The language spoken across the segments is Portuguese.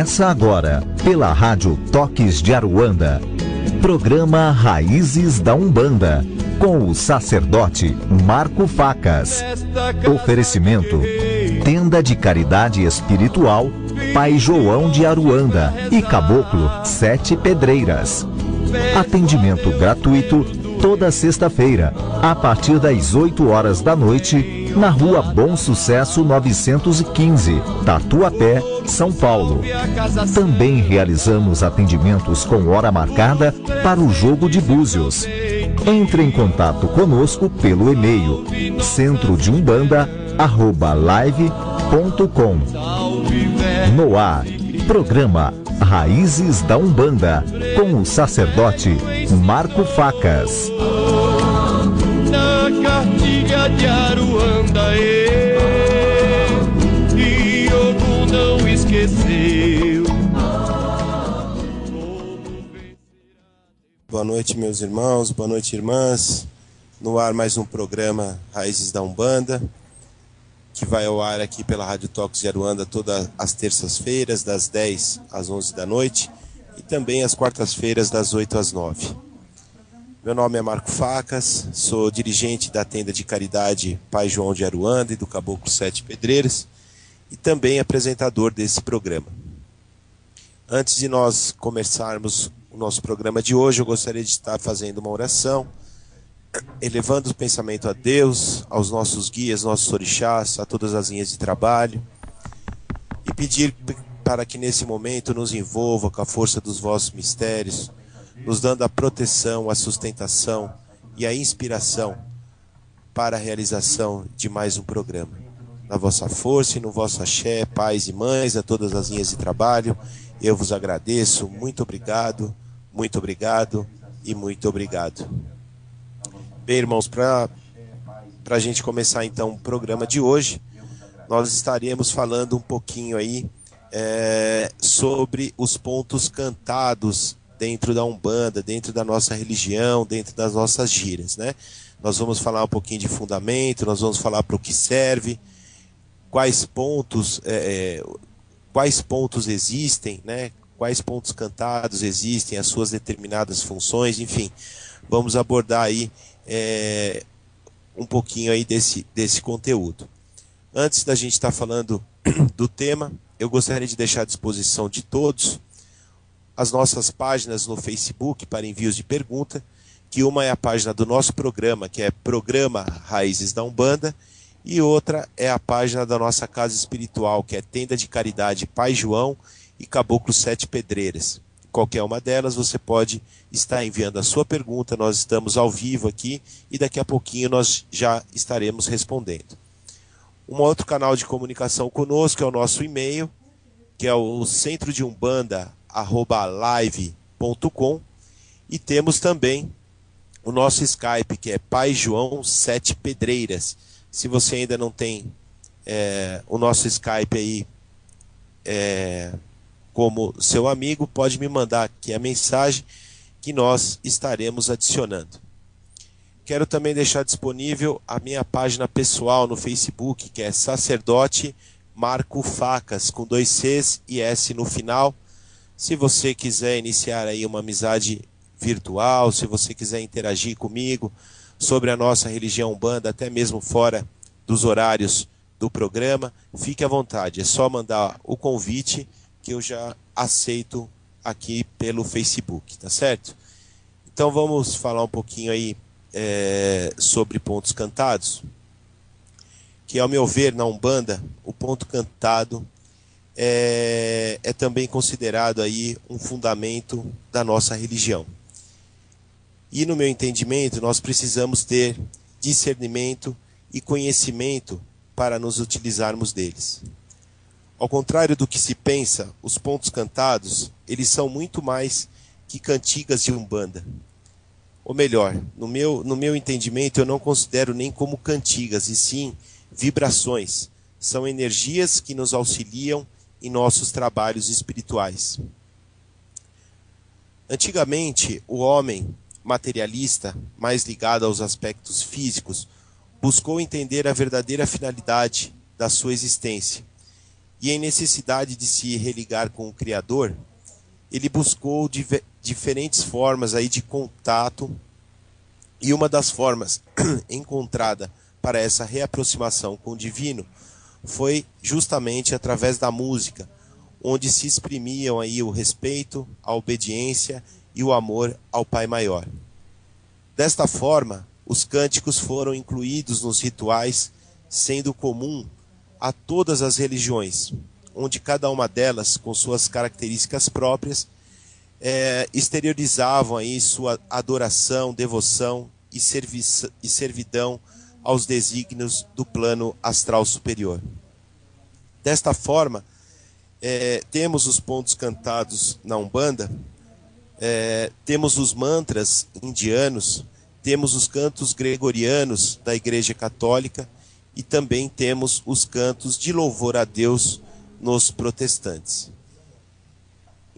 Começa agora, pela Rádio Toques de Aruanda, programa Raízes da Umbanda, com o sacerdote Marco Facas. Oferecimento: Tenda de Caridade Espiritual Pai João de Aruanda e Caboclo 7 Pedreiras. Atendimento gratuito toda sexta-feira, a partir das 8 horas da noite, na Rua Bom Sucesso 915, Tatuapé, São Paulo. Também realizamos atendimentos com hora marcada para o jogo de búzios. Entre em contato conosco pelo e-mail centrodeumbanda@live.com. No ar, programa Raízes da Umbanda, com o sacerdote Marco Facas. Na cartilha de Aruanda, e Ogum não esqueceu. Boa noite, meus irmãos, boa noite, irmãs. No ar mais um programa Raízes da Umbanda, que vai ao ar aqui pela Rádio Toques de Aruanda todas as terças-feiras, das 10 às 11 da noite, e também às quartas-feiras, das 8 às 9. Meu nome é Marco Facas, sou dirigente da Tenda de Caridade Pai João de Aruanda e do Caboclo 7 Pedreiras, e também apresentador desse programa. Antes de nós começarmos o nosso programa de hoje, eu gostaria de estar fazendo uma oração, elevando o pensamento a Deus, aos nossos guias, nossos orixás, a todas as linhas de trabalho, e pedir para que nesse momento nos envolva com a força dos vossos mistérios, nos dando a proteção, a sustentação e a inspiração para a realização de mais um programa. Na vossa força e no vosso axé, pais e mães, a todas as linhas de trabalho, eu vos agradeço, muito obrigado e muito obrigado. Bem, irmãos, para a gente começar então o programa de hoje, nós estaremos falando um pouquinho aí sobre os pontos cantados dentro da Umbanda, dentro da nossa religião, dentro das nossas gírias, né? Nós vamos falar um pouquinho de fundamento, nós vamos falar para o que serve, quais pontos existem, né? Quais pontos cantados existem, as suas determinadas funções, enfim, vamos abordar aí um pouquinho aí desse conteúdo. Antes da gente estar falando do tema, eu gostaria de deixar à disposição de todos as nossas páginas no Facebook para envios de pergunta, que uma é a página do nosso programa, que é Programa Raízes da Umbanda, e outra é a página da nossa casa espiritual, que é Tenda de Caridade Pai João e Caboclo 7 Pedreiras. Qualquer uma delas você pode estar enviando a sua pergunta, nós estamos ao vivo aqui e daqui a pouquinho nós já estaremos respondendo. Um outro canal de comunicação conosco é o nosso e-mail, que é o centrodeumbanda@live.com, e temos também o nosso Skype, que é Pai João 7 Pedreiras. Se você ainda não tem o nosso Skype aí como seu amigo, pode me mandar aqui a mensagem que nós estaremos adicionando. Quero também deixar disponível a minha página pessoal no Facebook, que é Sacerdote Marco Facas, com 2 Cs e S no final. Se você quiser iniciar aí uma amizade virtual, se você quiser interagir comigo sobre a nossa religião Umbanda, até mesmo fora dos horários do programa, fique à vontade, é só mandar o convite que eu já aceito aqui pelo Facebook, tá certo? Então vamos falar um pouquinho aí sobre pontos cantados, que ao meu ver na Umbanda, o ponto cantado é também considerado aí um fundamento da nossa religião. E no meu entendimento, nós precisamos ter discernimento e conhecimento para nos utilizarmos deles. Ao contrário do que se pensa, os pontos cantados, eles são muito mais que cantigas de Umbanda. Ou melhor, no meu entendimento, eu não considero nem como cantigas, e sim vibrações. São energias que nos auxiliam em nossos trabalhos espirituais. Antigamente, o homem materialista, mais ligado aos aspectos físicos, buscou entender a verdadeira finalidade da sua existência e em necessidade de se religar com o Criador, ele buscou diferentes formas aí de contato, e uma das formas encontrada para essa reaproximação com o divino foi justamente através da música, onde se exprimiam aí o respeito, a obediência e o amor ao Pai Maior. Desta forma, os cânticos foram incluídos nos rituais, sendo comum a todas as religiões, onde cada uma delas, com suas características próprias, exteriorizavam aí sua adoração, devoção e servidão aos desígnios do plano astral superior. Desta forma, temos os pontos cantados na Umbanda, temos os mantras indianos, temos os cantos gregorianos da Igreja Católica e também temos os cantos de louvor a Deus nos protestantes.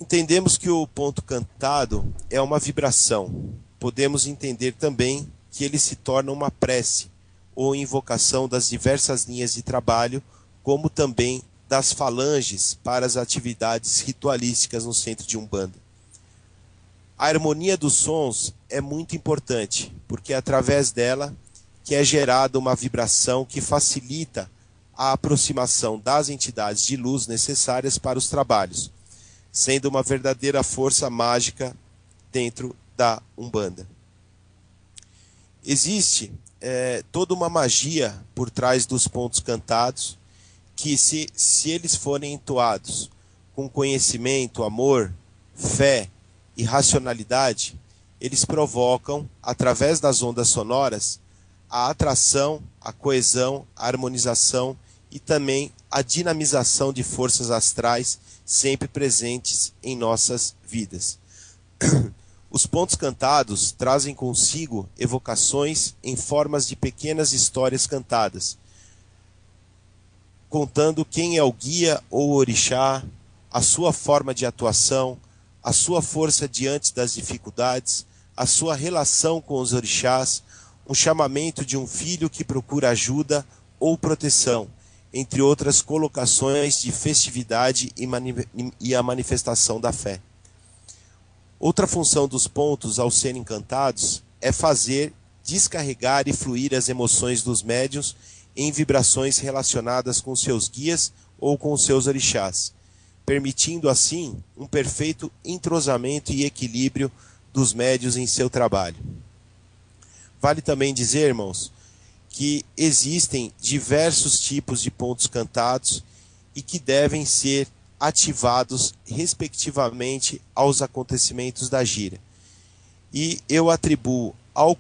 Entendemos que o ponto cantado é uma vibração. Podemos entender também que ele se torna uma prece ou invocação das diversas linhas de trabalho, como também das falanges para as atividades ritualísticas no centro de Umbanda. A harmonia dos sons é muito importante, porque é através dela que é gerada uma vibração que facilita a aproximação das entidades de luz necessárias para os trabalhos, sendo uma verdadeira força mágica dentro da Umbanda. Existe toda uma magia por trás dos pontos cantados, que se eles forem entoados com conhecimento, amor, fé e racionalidade, eles provocam, através das ondas sonoras, a atração, a coesão, a harmonização e também a dinamização de forças astrais sempre presentes em nossas vidas. Os pontos cantados trazem consigo evocações em formas de pequenas histórias cantadas, contando quem é o guia ou orixá, a sua forma de atuação, a sua força diante das dificuldades, a sua relação com os orixás, um chamamento de um filho que procura ajuda ou proteção, entre outras colocações de festividade e a manifestação da fé. Outra função dos pontos ao serem cantados é fazer, descarregar e fluir as emoções dos médiuns em vibrações relacionadas com seus guias ou com os seus orixás, permitindo assim um perfeito entrosamento e equilíbrio dos médiuns em seu trabalho. Vale também dizer, irmãos, que existem diversos tipos de pontos cantados e que devem ser ativados respectivamente aos acontecimentos da gira. E eu atribuo ao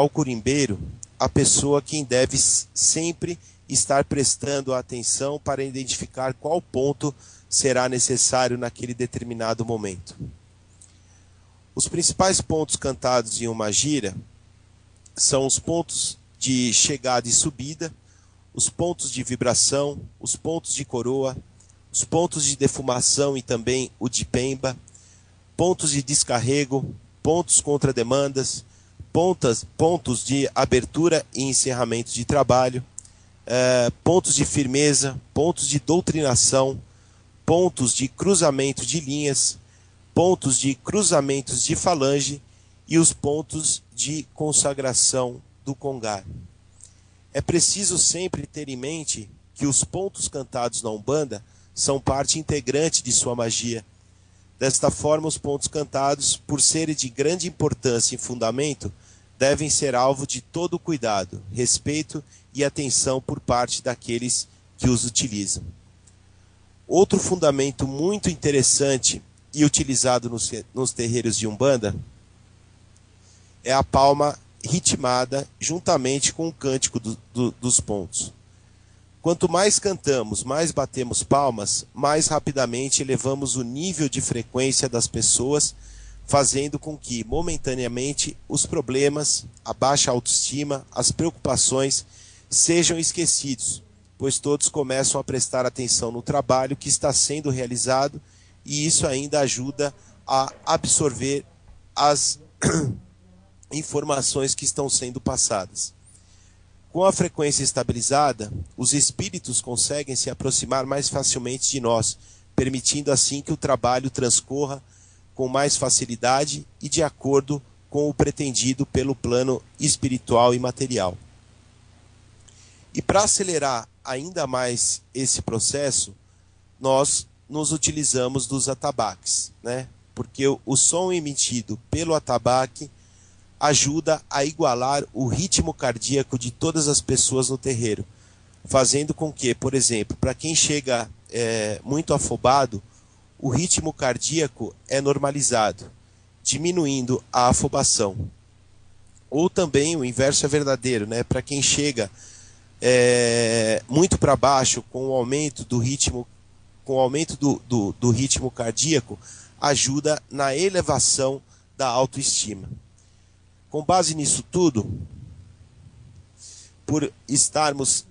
curimbeiro a pessoa quem deve sempre estar prestando atenção para identificar qual ponto será necessário naquele determinado momento. Os principais pontos cantados em uma gira são os pontos de chegada e subida, os pontos de vibração, os pontos de coroa, os pontos de defumação e também o de pemba, pontos de descarrego, pontos contra demandas, pontos de abertura e encerramento de trabalho, pontos de firmeza, pontos de doutrinação, pontos de cruzamento de linhas, pontos de cruzamentos de falange e os pontos de consagração do congar. É preciso sempre ter em mente que os pontos cantados na Umbanda são parte integrante de sua magia. Desta forma, os pontos cantados, por serem de grande importância e fundamento, devem ser alvo de todo cuidado, respeito e atenção por parte daqueles que os utilizam. Outro fundamento muito interessante e utilizado nos terreiros de Umbanda é a palma ritmada juntamente com o cântico dos pontos. Quanto mais cantamos, mais batemos palmas, mais rapidamente elevamos o nível de frequência das pessoas, fazendo com que, momentaneamente, os problemas, a baixa autoestima, as preocupações sejam esquecidos, pois todos começam a prestar atenção no trabalho que está sendo realizado e isso ainda ajuda a absorver as informações que estão sendo passadas. Com a frequência estabilizada, os espíritos conseguem se aproximar mais facilmente de nós, permitindo assim que o trabalho transcorra com mais facilidade e de acordo com o pretendido pelo plano espiritual e material. E para acelerar ainda mais esse processo, nós nos utilizamos dos atabaques, né? Porque o som emitido pelo atabaque ajuda a igualar o ritmo cardíaco de todas as pessoas no terreiro, fazendo com que, por exemplo, para quem chega muito afobado, o ritmo cardíaco é normalizado, diminuindo a afobação. Ou também o inverso é verdadeiro, né? Para quem chega muito para baixo, com o aumento do ritmo, do ritmo cardíaco, ajuda na elevação da autoestima. Com base nisso tudo, por estarmos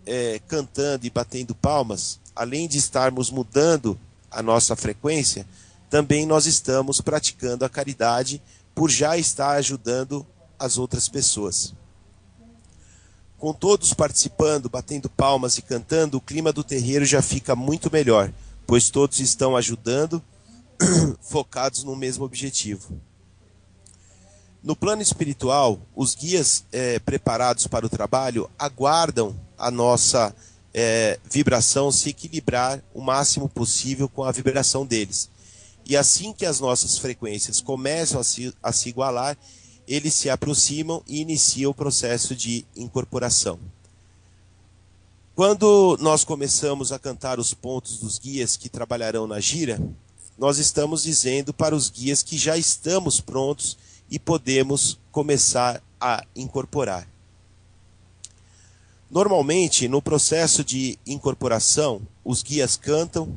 cantando e batendo palmas, além de estarmos mudando a nossa frequência, também nós estamos praticando a caridade por já estar ajudando as outras pessoas. Com todos participando, batendo palmas e cantando, o clima do terreiro já fica muito melhor, pois todos estão ajudando, focados no mesmo objetivo. No plano espiritual, os guias preparados para o trabalho aguardam a nossa vibração se equilibrar o máximo possível com a vibração deles. E assim que as nossas frequências começam a se igualar, eles se aproximam e iniciam o processo de incorporação. Quando nós começamos a cantar os pontos dos guias que trabalharão na gira, nós estamos dizendo para os guias que já estamos prontos e podemos começar a incorporar. Normalmente, no processo de incorporação, os guias cantam,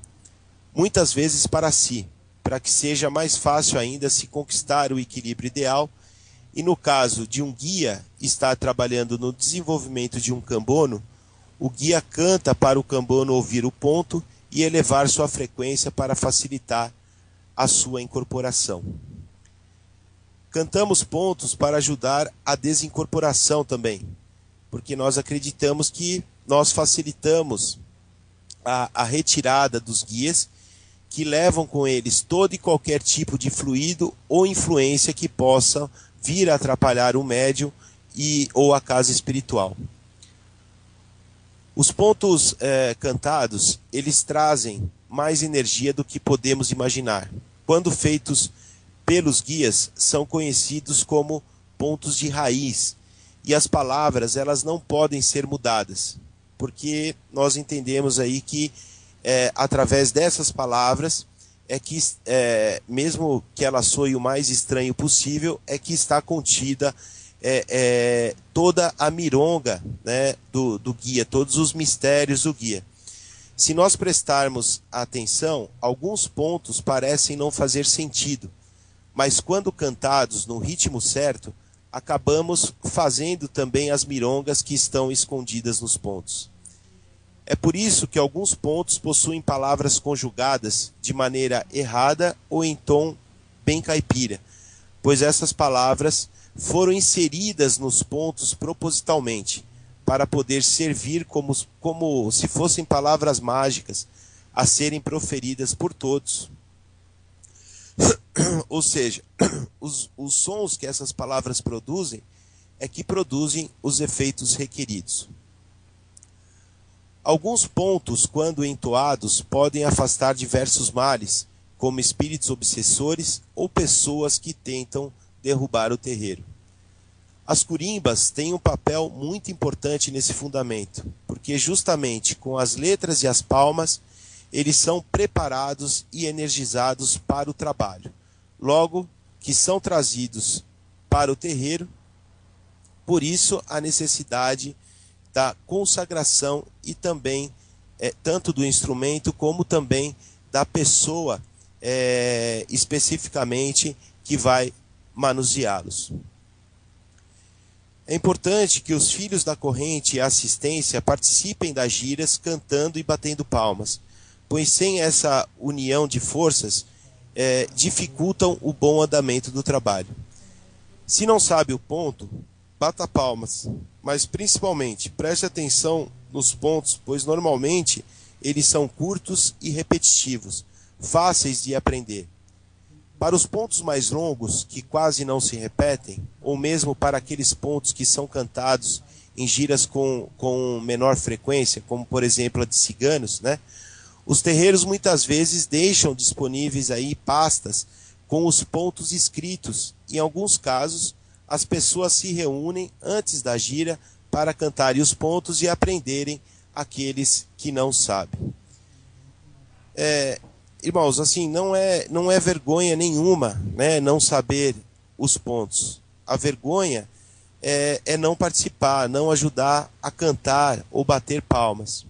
muitas vezes para si, para que seja mais fácil ainda se conquistar o equilíbrio ideal. E no caso de um guia estar trabalhando no desenvolvimento de um cambono, o guia canta para o cambono ouvir o ponto e elevar sua frequência para facilitar a sua incorporação. Cantamos pontos para ajudar a desincorporação também, porque nós acreditamos que nós facilitamos a retirada dos guias, que levam com eles todo e qualquer tipo de fluido ou influência que possa vir a atrapalhar o médium ou a casa espiritual. Os pontos cantados, eles trazem mais energia do que podemos imaginar. Quando feitos pelos guias, são conhecidos como pontos de raiz. E as palavras, elas não podem ser mudadas, porque nós entendemos aí que através dessas palavras que mesmo que ela soe o mais estranho possível, é que está contida toda a mironga, né, do guia, todos os mistérios do guia. Se nós prestarmos atenção, alguns pontos parecem não fazer sentido, mas quando cantados no ritmo certo, acabamos fazendo também as mirongas que estão escondidas nos pontos. É por isso que alguns pontos possuem palavras conjugadas de maneira errada ou em tom bem caipira, pois essas palavras foram inseridas nos pontos propositalmente, para poder servir como se fossem palavras mágicas a serem proferidas por todos. Ou seja, os sons que essas palavras produzem é que produzem os efeitos requeridos. Alguns pontos, quando entoados, podem afastar diversos males, como espíritos obsessores ou pessoas que tentam derrubar o terreiro. As curimbas têm um papel muito importante nesse fundamento, porque justamente com as letras e as palmas, eles são preparados e energizados para o trabalho. Logo, que são trazidos para o terreiro, por isso a necessidade da consagração e também tanto do instrumento como também da pessoa especificamente que vai manuseá-los. É importante que os filhos da corrente e a assistência participem das giras cantando e batendo palmas, pois sem essa união de forças dificultam o bom andamento do trabalho. Se não sabe o ponto, bata palmas, mas principalmente preste atenção nos pontos, pois normalmente eles são curtos e repetitivos, fáceis de aprender. Para os pontos mais longos, que quase não se repetem, ou mesmo para aqueles pontos que são cantados em giras com menor frequência, como por exemplo a de ciganos, né? Os terreiros muitas vezes deixam disponíveis aí pastas com os pontos escritos. Em alguns casos, as pessoas se reúnem antes da gira para cantarem os pontos e aprenderem aqueles que não sabem. Irmãos, assim, não é vergonha nenhuma, né, não saber os pontos. A vergonha é não participar, não ajudar a cantar ou bater palmas.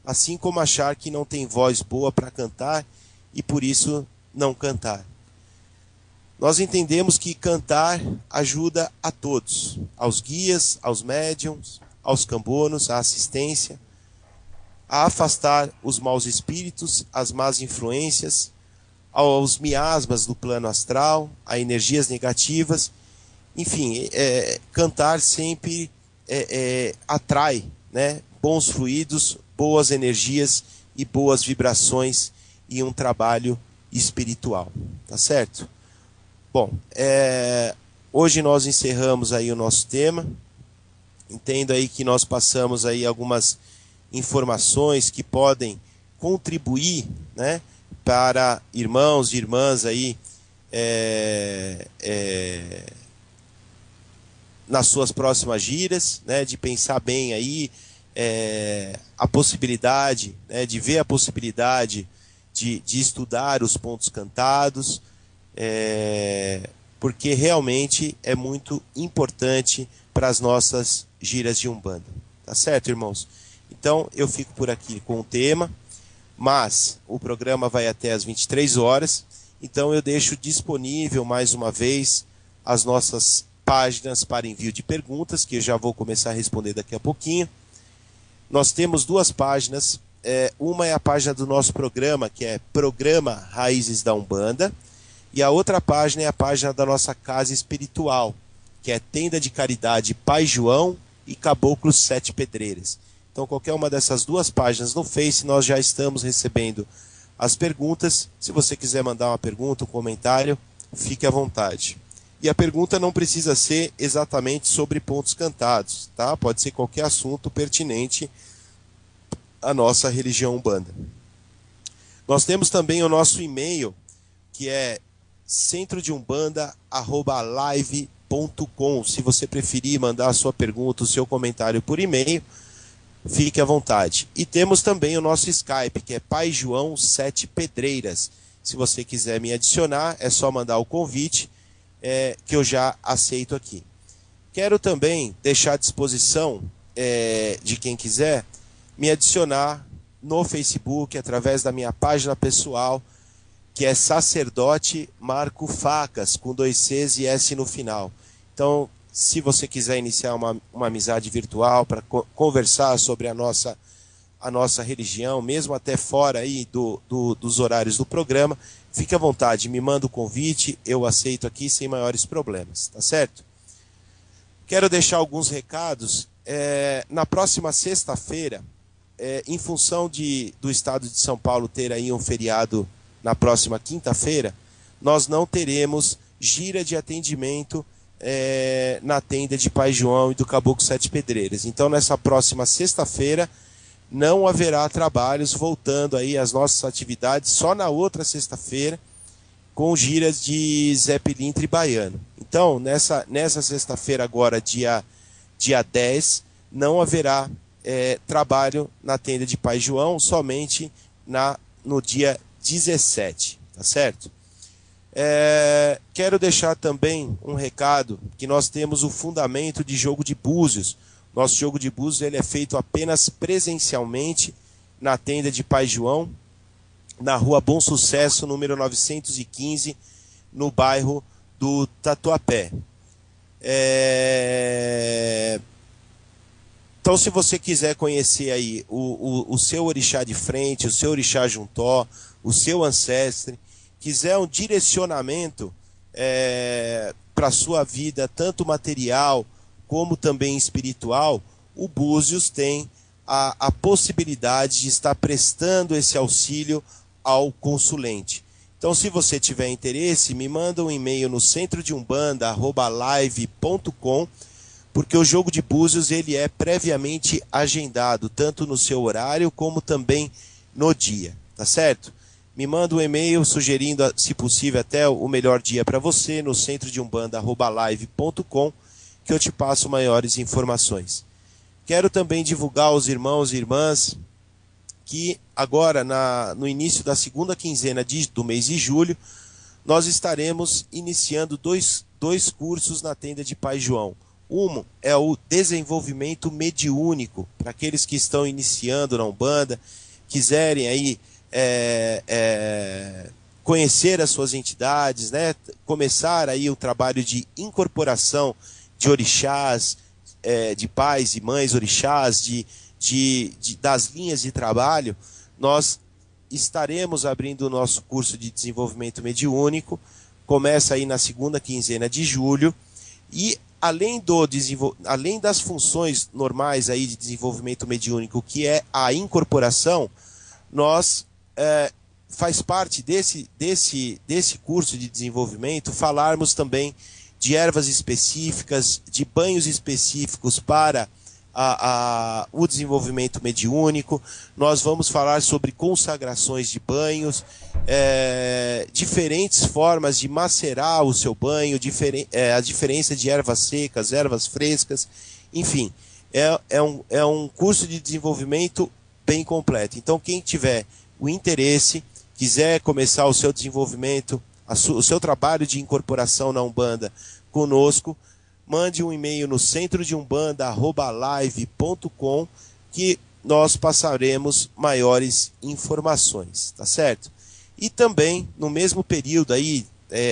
Assim como achar que não tem voz boa para cantar e por isso não cantar. Nós entendemos que cantar ajuda a todos, aos guias, aos médiuns, aos cambonos, à assistência, a afastar os maus espíritos, as más influências, aos miasmas do plano astral, a energias negativas. Enfim, cantar sempre atrai, né, bons fluidos, boas energias e boas vibrações e um trabalho espiritual. Tá certo? Bom, hoje nós encerramos aí o nosso tema. Entendo aí que nós passamos aí algumas informações que podem contribuir, né, para irmãos e irmãs aí nas suas próximas giras, né, de pensar bem aí a possibilidade, né, de ver a possibilidade de estudar os pontos cantados, porque realmente é muito importante para as nossas giras de Umbanda. Tá certo, irmãos? Então, eu fico por aqui com o tema, mas o programa vai até às 23 horas, então eu deixo disponível mais uma vez as nossas páginas para envio de perguntas, que eu já vou começar a responder daqui a pouquinho. Nós temos duas páginas, uma é a página do nosso programa, que é Programa Raízes da Umbanda, e a outra página é a página da nossa casa espiritual, que é Tenda de Caridade Pai João e Caboclos Sete Pedreiras. Então, qualquer uma dessas duas páginas no Face, nós já estamos recebendo as perguntas. Se você quiser mandar uma pergunta, um comentário, fique à vontade. E a pergunta não precisa ser exatamente sobre pontos cantados, tá? Pode ser qualquer assunto pertinente à nossa religião Umbanda. Nós temos também o nosso e-mail, que é centrodeumbanda@live.com. Se você preferir mandar a sua pergunta, o seu comentário por e-mail, fique à vontade. E temos também o nosso Skype, que é Pai João Sete Pedreiras. Se você quiser me adicionar, é só mandar o convite, que eu já aceito aqui. Quero também deixar à disposição de quem quiser me adicionar no Facebook, através da minha página pessoal, que é Sacerdote Marco Facas, com 2 Cs e S no final. Então, se você quiser iniciar uma amizade virtual para conversar sobre a nossa religião, mesmo até fora aí dos horários do programa, fique à vontade, me manda o convite, eu aceito aqui sem maiores problemas, tá certo? Quero deixar alguns recados. Na próxima sexta-feira, em função do estado de São Paulo ter aí um feriado na próxima quinta-feira, nós não teremos gira de atendimento na tenda de Pai João e do Caboclo Sete Pedreiras. Então, nessa próxima sexta-feira, não haverá trabalhos, voltando aí às nossas atividades só na outra sexta-feira, com giras de Zé Pilintra e Baiano. Então, nessa sexta-feira agora, dia 10, não haverá trabalho na tenda de Pai João, somente no dia 17, tá certo? Quero deixar também um recado, que nós temos o fundamento de jogo de búzios. Nosso jogo de búzios ele é feito apenas presencialmente na tenda de Pai João, na rua Bom Sucesso, número 915, no bairro do Tatuapé. Então, se você quiser conhecer aí o seu orixá de frente, o seu orixá juntó, o seu ancestre, quiser um direcionamento para a sua vida, tanto material como também espiritual, o Búzios tem a possibilidade de estar prestando esse auxílio ao consulente. Então, se você tiver interesse, me manda um e-mail no centrodeumbanda@live.com, porque o jogo de Búzios ele é previamente agendado, tanto no seu horário como também no dia, tá certo? Me manda um e-mail sugerindo, se possível, até o melhor dia para você, no centrodeumbanda@live.com, que eu te passo maiores informações. Quero também divulgar aos irmãos e irmãs que agora, no início da segunda quinzena do mês de julho, nós estaremos iniciando dois cursos na tenda de Pai João. Um é o desenvolvimento mediúnico, para aqueles que estão iniciando na Umbanda, quiserem aí conhecer as suas entidades, né? Começar aí o trabalho de incorporação de orixás, de pais e mães orixás, das linhas de trabalho. Nós estaremos abrindo o nosso curso de desenvolvimento mediúnico, começa aí na segunda quinzena de julho, e além das funções normais aí de desenvolvimento mediúnico, que é a incorporação, nós faz parte desse curso de desenvolvimento falarmos também de ervas específicas, de banhos específicos para o desenvolvimento mediúnico. Nós vamos falar sobre consagrações de banhos, diferentes formas de macerar o seu banho, a diferença de ervas secas, ervas frescas, enfim, é um curso de desenvolvimento bem completo. Então, quem tiver o interesse, quiser começar o seu desenvolvimento, o seu trabalho de incorporação na Umbanda conosco, mande um e-mail no centrodeumbanda@live.com, que nós passaremos maiores informações, tá certo? E também, no mesmo período aí,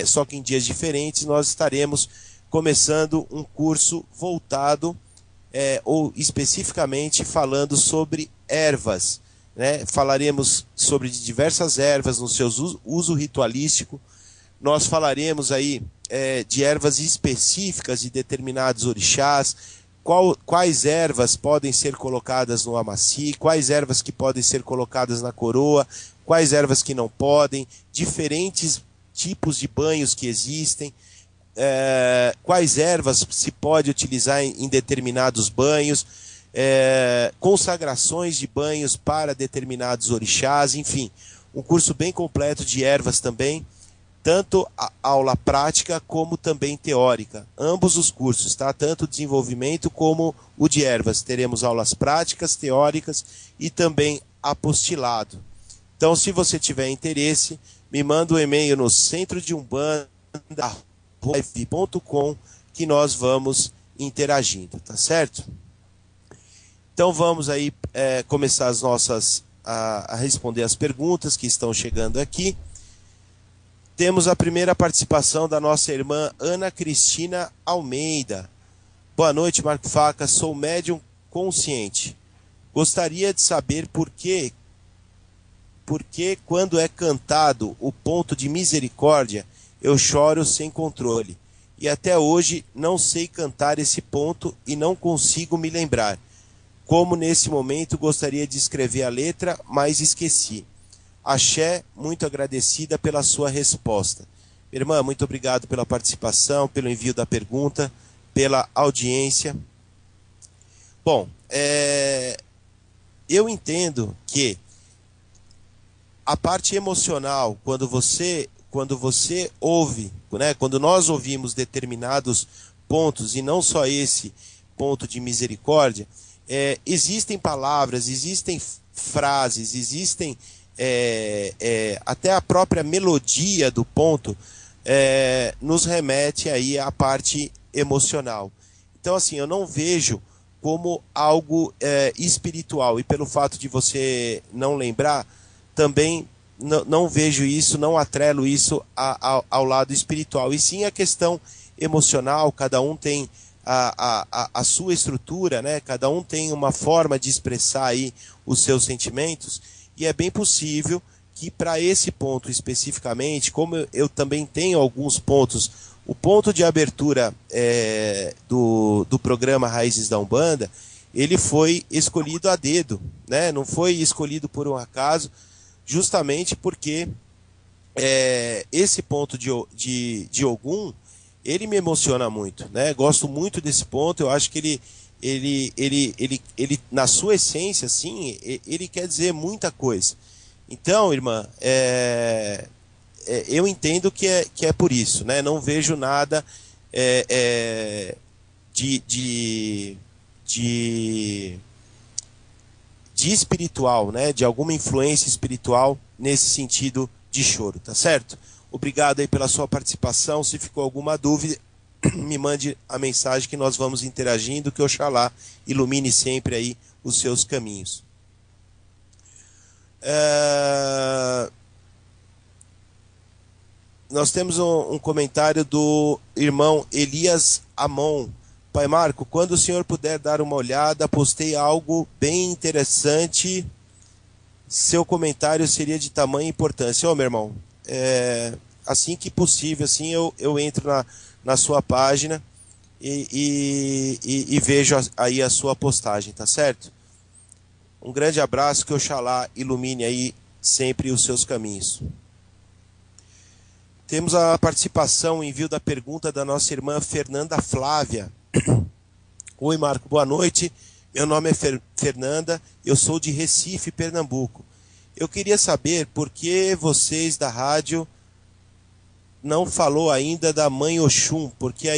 só que em dias diferentes, nós estaremos começando um curso voltado, ou especificamente falando sobre ervas, né? Falaremos sobre diversas ervas no seu uso ritualístico. Nós falaremos aí de ervas específicas de determinados orixás, quais ervas podem ser colocadas no amaci, quais ervas que podem ser colocadas na coroa, quais ervas que não podem, diferentes tipos de banhos que existem, quais ervas se pode utilizar em determinados banhos, consagrações de banhos para determinados orixás, enfim, um curso bem completo de ervas também, tanto a aula prática como também teórica, ambos os cursos, tá? Tanto o desenvolvimento como o de ervas, teremos aulas práticas, teóricas e também apostilado. Então, se você tiver interesse, me manda um e-mail no centrodeumbanda@live.com, que nós vamos interagindo, tá certo? Então vamos aí começar a responder as perguntas que estão chegando aqui. Temos a primeira participação da nossa irmã Ana Cristina Almeida. Boa noite, Marco Facas, sou médium consciente. Gostaria de saber por que quando é cantado o ponto de misericórdia, eu choro sem controle. E até hoje não sei cantar esse ponto e não consigo me lembrar. Como nesse momento gostaria de escrever a letra, mas esqueci. Axé, muito agradecida pela sua resposta. Irmã, muito obrigado pela participação, pelo envio da pergunta, pela audiência. Bom, eu entendo que a parte emocional, quando você ouve, né, quando nós ouvimos determinados pontos, e não só esse ponto de misericórdia, existem palavras, existem frases, existem até a própria melodia do ponto nos remete aí à parte emocional. Então, assim, eu não vejo como algo espiritual, e pelo fato de você não lembrar, também não vejo isso, não atrelo isso ao lado espiritual, e sim a questão emocional. Cada um tem a sua estrutura, né? Cada um tem uma forma de expressar aí os seus sentimentos, e é bem possível que para esse ponto especificamente, como eu também tenho alguns pontos O ponto de abertura do programa Raízes da Umbanda, ele foi escolhido a dedo, né? Não foi escolhido por um acaso, justamente porque esse ponto de Ogum, ele me emociona muito, né? Gosto muito desse ponto. Eu acho que ele na sua essência, assim, ele quer dizer muita coisa. Então, irmã, eu entendo que é por isso, né? Não vejo nada de espiritual, né? De alguma influência espiritual nesse sentido de choro, tá certo? Obrigado aí pela sua participação. Se ficou alguma dúvida, me mande a mensagem que nós vamos interagindo, que Oxalá ilumine sempre aí os seus caminhos. Nós temos um comentário do irmão Elias Amon. Pai Marco, quando o senhor puder dar uma olhada, postei algo bem interessante. Seu comentário seria de tamanha importância. Ô, meu irmão, assim que possível, assim eu entro na sua página e vejo aí a sua postagem, tá certo? Um grande abraço, que Oxalá ilumine aí sempre os seus caminhos. Temos a participação, envio da pergunta da nossa irmã Fernanda Flávia. Oi, Marco, boa noite. Meu nome é Fernanda, eu sou de Recife, Pernambuco. Eu queria saber por que vocês da rádio não falou ainda da Mãe Oxum, porque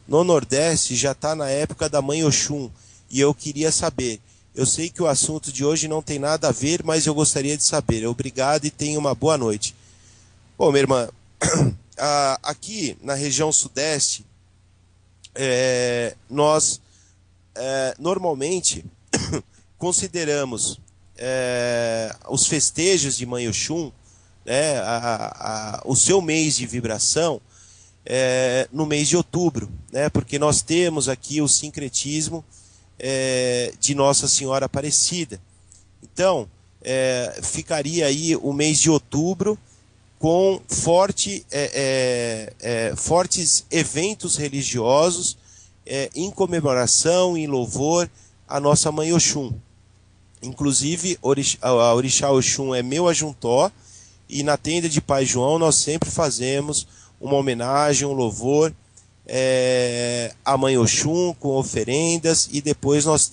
no Nordeste já está na época da Mãe Oxum, e eu queria saber. Eu sei que o assunto de hoje não tem nada a ver, mas eu gostaria de saber. Obrigado e tenha uma boa noite. Bom, minha irmã, aqui na região sudeste, nós normalmente consideramos os festejos de Mãe Oxum, né, o seu mês de vibração, no mês de outubro, né, porque nós temos aqui o sincretismo de Nossa Senhora Aparecida. Então, ficaria aí o mês de outubro com fortes eventos religiosos em comemoração, em louvor à nossa Mãe Oxum. Inclusive, a Orixá Oxum é meu ajuntó, e na tenda de Pai João nós sempre fazemos uma homenagem, um louvor à Mãe Oxum com oferendas, e depois nós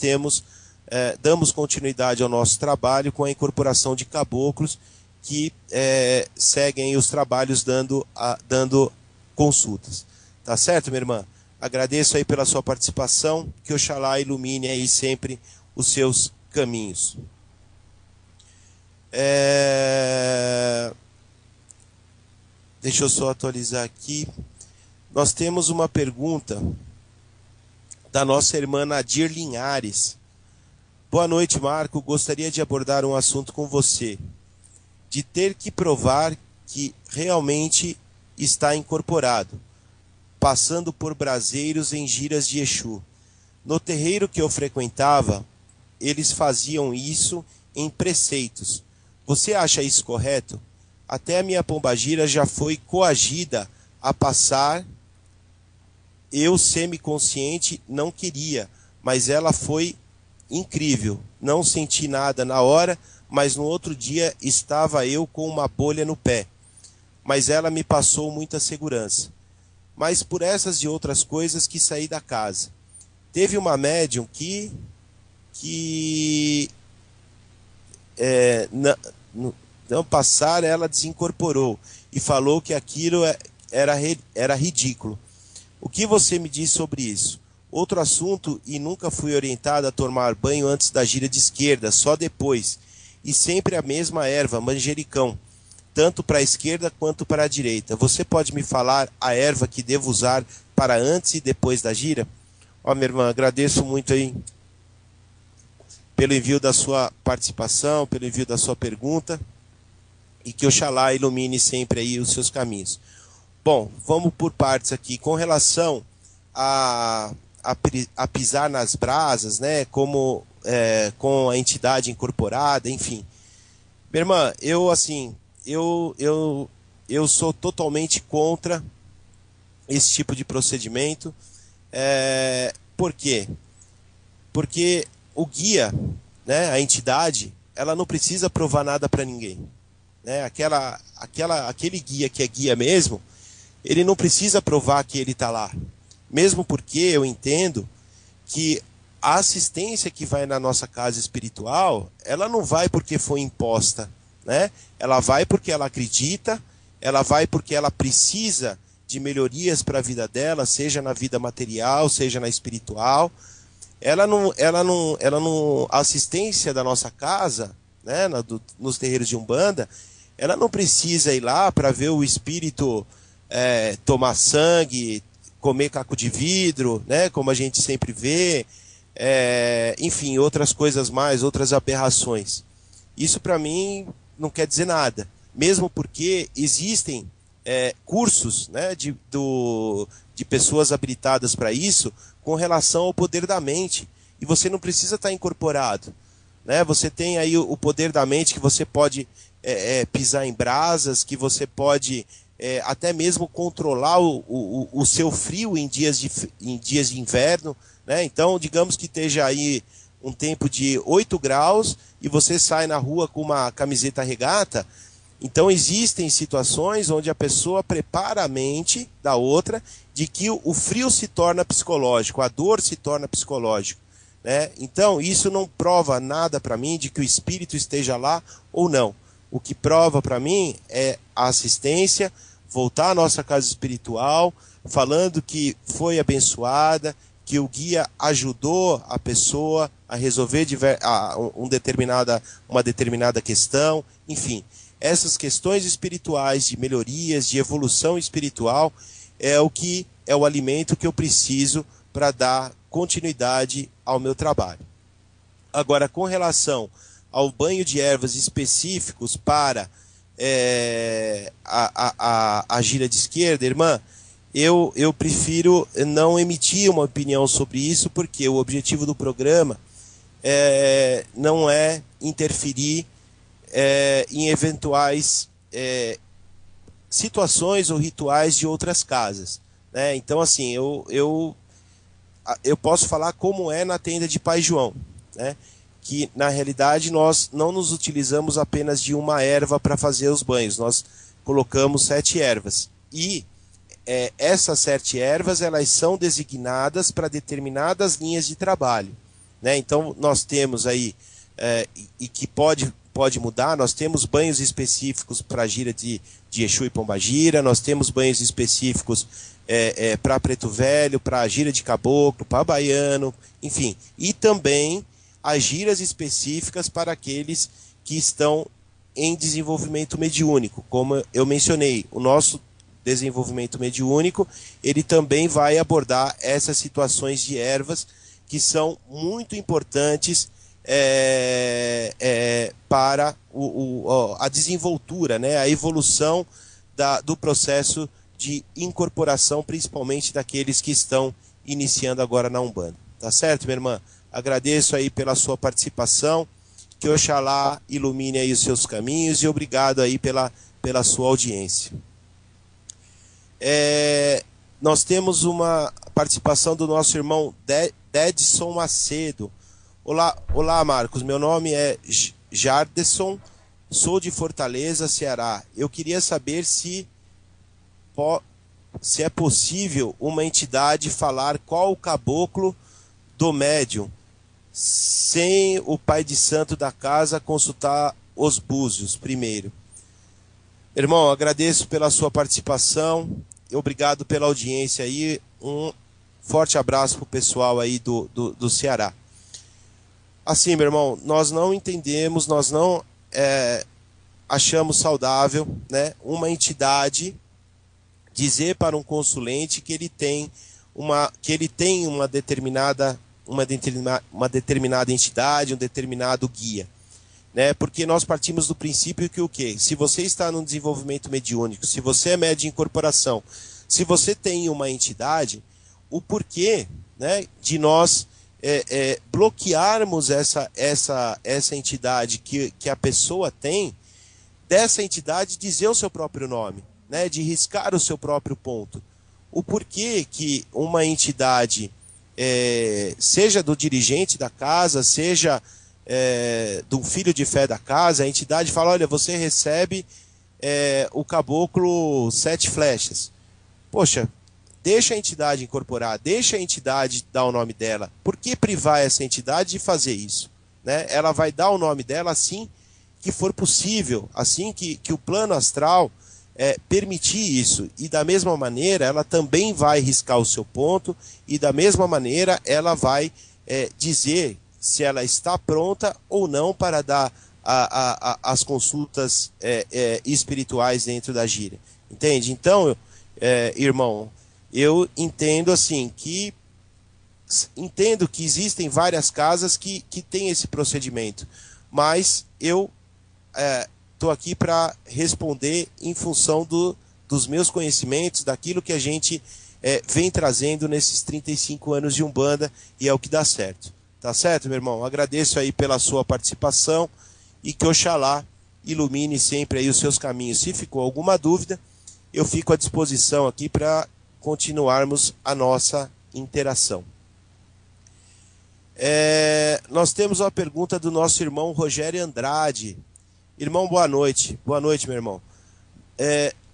damos continuidade ao nosso trabalho com a incorporação de caboclos que seguem os trabalhos dando consultas. Tá certo, minha irmã? Agradeço aí pela sua participação, que Oxalá ilumine aí sempre os seus caminhos. Deixa eu só atualizar aqui. Nós temos uma pergunta da nossa irmã Nadir Linhares. Boa noite, Marco. Gostaria de abordar um assunto com você. De ter que provar que realmente está incorporado, passando por braseiros em giras de Exu. No terreiro que eu frequentava, eles faziam isso em preceitos. Você acha isso correto? Até a minha pombagira já foi coagida a passar. Eu, semiconsciente, não queria, mas ela foi incrível. Não senti nada na hora, mas no outro dia estava eu com uma bolha no pé. Mas ela me passou muita segurança. Mas por essas e outras coisas que saí da casa. Teve uma médium que não passar, ela desincorporou e falou que aquilo era ridículo. O que você me diz sobre isso? Outro assunto, e nunca fui orientado a tomar banho antes da gira de esquerda, só depois. E sempre a mesma erva, manjericão, tanto para a esquerda quanto para a direita. Você pode me falar a erva que devo usar para antes e depois da gira? Ó, minha irmã, agradeço muito aí pelo envio da sua participação, pelo envio da sua pergunta, e que Oxalá ilumine sempre aí os seus caminhos. Bom, vamos por partes aqui. Com relação a pisar nas brasas, né, como com a entidade incorporada, enfim. Minha irmã, eu sou totalmente contra esse tipo de procedimento. Por quê? Porque o guia, né, a entidade, ela não precisa provar nada para ninguém, né? Aquele guia que é guia mesmo, ele não precisa provar que ele está lá. Mesmo porque eu entendo que a assistência que vai na nossa casa espiritual, ela não vai porque foi imposta, né? Ela vai porque ela acredita, ela vai porque ela precisa de melhorias para a vida dela, seja na vida material, seja na espiritual. A assistência da nossa casa, né, nos terreiros de Umbanda, ela não precisa ir lá para ver o espírito tomar sangue, comer caco de vidro, né, como a gente sempre vê, enfim, outras coisas mais, outras aberrações. Isso para mim não quer dizer nada, mesmo porque existem cursos, né, de pessoas habilitadas para isso com relação ao poder da mente, e você não precisa estar incorporado, né? Você tem aí o poder da mente, que você pode pisar em brasas, que você pode até mesmo controlar o seu frio em dias de inverno, né? Então, digamos que esteja aí um tempo de 8 graus e você sai na rua com uma camiseta regata. Então existem situações onde a pessoa prepara a mente da outra de que o frio se torna psicológico, a dor se torna psicológico, né? Então isso não prova nada para mim de que o espírito esteja lá ou não. O que prova para mim é a assistência, voltar à nossa casa espiritual, falando que foi abençoada, que o guia ajudou a pessoa a resolver uma determinada questão, enfim. Essas questões espirituais, de melhorias, de evolução espiritual, é o alimento que eu preciso para dar continuidade ao meu trabalho. Agora, com relação ao banho de ervas específicos para a gira de esquerda, irmã, eu prefiro não emitir uma opinião sobre isso, porque o objetivo do programa não é interferir em eventuais situações ou rituais de outras casas, né? Então, assim, eu posso falar como é na tenda de Pai João, né? Que na realidade nós não nos utilizamos apenas de uma erva para fazer os banhos, nós colocamos 7 ervas, e essas 7 ervas, elas são designadas para determinadas linhas de trabalho, né? Então nós temos aí, e que pode mudar, nós temos banhos específicos para a gira de Exu e Pombagira, nós temos banhos específicos para Preto Velho, para a gira de Caboclo, para Baiano, enfim. E também as giras específicas para aqueles que estão em desenvolvimento mediúnico. Como eu mencionei, o nosso desenvolvimento mediúnico, ele também vai abordar essas situações de ervas que são muito importantes para a desenvoltura, né, a evolução do processo de incorporação, principalmente daqueles que estão iniciando agora na Umbanda. Tá certo, minha irmã? Agradeço aí pela sua participação, que Oxalá ilumine aí os seus caminhos, e obrigado aí pela sua audiência. Nós temos uma participação do nosso irmão Dedson Macedo. Olá, Marcos, meu nome é Jarderson, sou de Fortaleza, Ceará. Eu queria saber se é possível uma entidade falar qual o caboclo do médium, sem o pai de santo da casa consultar os búzios primeiro. Irmão, agradeço pela sua participação, obrigado pela audiência aí, um forte abraço para o pessoal aí do Ceará. Assim, meu irmão, nós não entendemos, nós não achamos saudável, né, uma entidade dizer para um consulente que ele tem uma determinada entidade, um determinado guia, né? Porque nós partimos do princípio que o quê? Se você está num desenvolvimento mediúnico, se você é médio de incorporação, se você tem uma entidade, o porquê, né, de nós bloquearmos essa entidade que a pessoa tem, dessa entidade dizer o seu próprio nome, né, de riscar o seu próprio ponto. o porquê que uma entidade, seja do dirigente da casa, seja do filho de fé da casa, a entidade fala, olha, você recebe o caboclo 7 flechas. Poxa, deixa a entidade incorporar, deixa a entidade dar o nome dela. Por que privar essa entidade de fazer isso? Né? Ela vai dar o nome dela assim que for possível, assim que o plano astral permitir isso. E da mesma maneira, ela também vai riscar o seu ponto, e da mesma maneira, ela vai dizer se ela está pronta ou não para dar as consultas espirituais dentro da gíria. Entende? Então, irmão, eu entendo assim que existem várias casas que têm esse procedimento, mas eu estou aqui para responder em função dos meus conhecimentos, daquilo que a gente vem trazendo nesses 35 anos de Umbanda, e é o que dá certo. Tá certo, meu irmão? Agradeço aí pela sua participação e que Oxalá ilumine sempre aí os seus caminhos. Se ficou alguma dúvida, eu fico à disposição aqui para continuarmos a nossa interação. Nós temos uma pergunta do nosso irmão Rogério Andrade. Irmão, boa noite. Boa noite, meu irmão.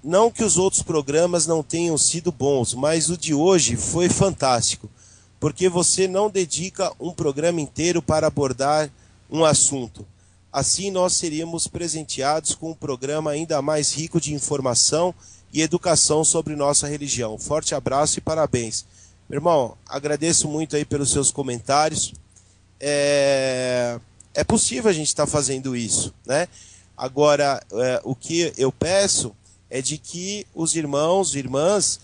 Não que os outros programas não tenham sido bons, mas o de hoje foi fantástico, porque você não dedica um programa inteiro para abordar um assunto. Assim nós seríamos presenteados com um programa ainda mais rico de informação e educação sobre nossa religião. Forte abraço e parabéns. Meu irmão, agradeço muito aí pelos seus comentários. É possível a gente estar fazendo isso, né? Agora, o que eu peço é de que os irmãos e irmãs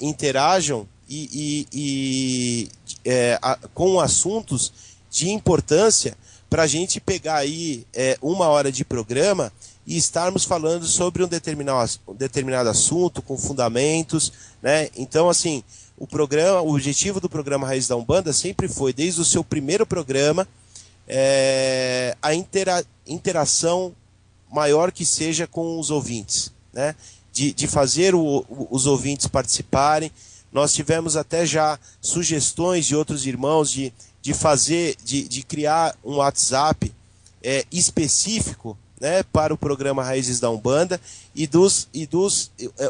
interajam com assuntos de importância para a gente pegar aí 1 hora de programa e estarmos falando sobre um determinado assunto com fundamentos, né? Então, assim, o objetivo do programa Raiz da Umbanda sempre foi, desde o seu primeiro programa, a interação maior que seja com os ouvintes, né? De fazer os ouvintes participarem. Nós tivemos até já sugestões de outros irmãos de criar um WhatsApp específico, né, para o programa Raízes da Umbanda, e dos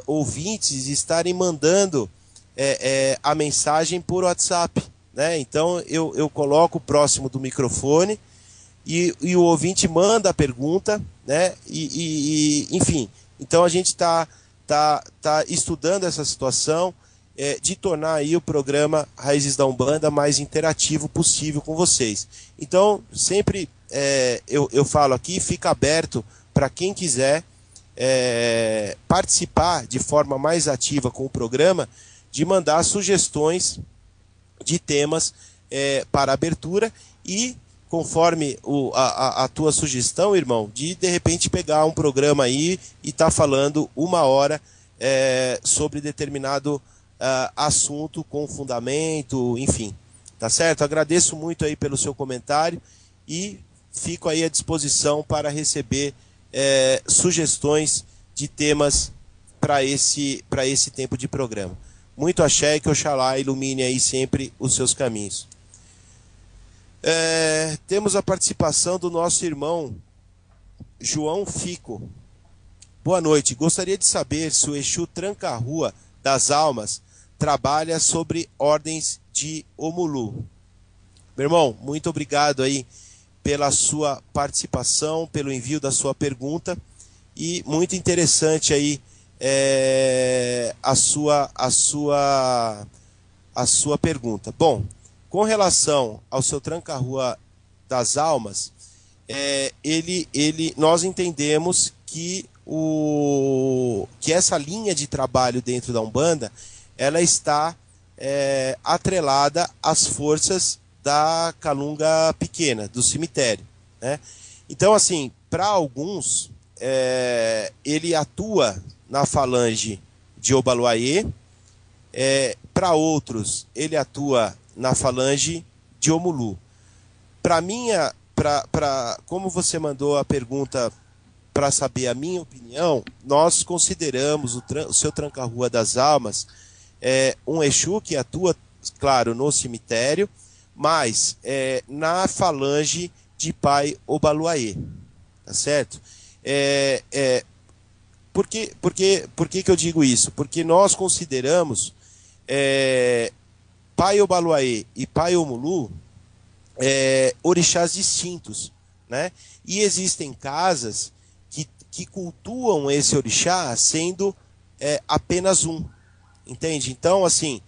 ouvintes estarem mandando a mensagem por WhatsApp, né? Então eu coloco próximo do microfone e o ouvinte manda a pergunta, né? Enfim, então a gente está estudando essa situação de tornar aí o programa Raízes da Umbanda mais interativo possível com vocês. Então, sempre eu falo aqui, fica aberto para quem quiser participar de forma mais ativa com o programa, de mandar sugestões de temas para abertura e, conforme a tua sugestão, irmão, de repente pegar um programa aí e estar falando 1 hora sobre determinado assunto com fundamento, enfim, tá certo? Agradeço muito aí pelo seu comentário e fico aí à disposição para receber sugestões de temas para esse tempo de programa. Muito axé, que Oxalá ilumine aí sempre os seus caminhos. Temos a participação do nosso irmão João Fico. Boa noite, gostaria de saber se o Exu Tranca-Rua das Almas trabalha sobre ordens de Omulu. Meu irmão, muito obrigado aí pela sua participação, pelo envio da sua pergunta, e muito interessante aí a sua pergunta. Bom, com relação ao seu Tranca-Rua das Almas, nós entendemos que essa linha de trabalho dentro da Umbanda, ela está atrelada às forças da Calunga Pequena, do cemitério, né? Então, assim, para alguns, ele atua na falange de Obaluayê, para outros, ele atua na falange de Omulu. Como você mandou a pergunta para saber a minha opinião, nós consideramos o seu Tranca-Rua das Almas um Exu que atua, claro, no cemitério, mas na falange de Pai Obaluayê, tá certo? Por que eu digo isso? Porque nós consideramos Pai Obaluayê e Pai Omulu orixás distintos, né? E existem casas que cultuam esse orixá sendo apenas um, entende? Então, assim,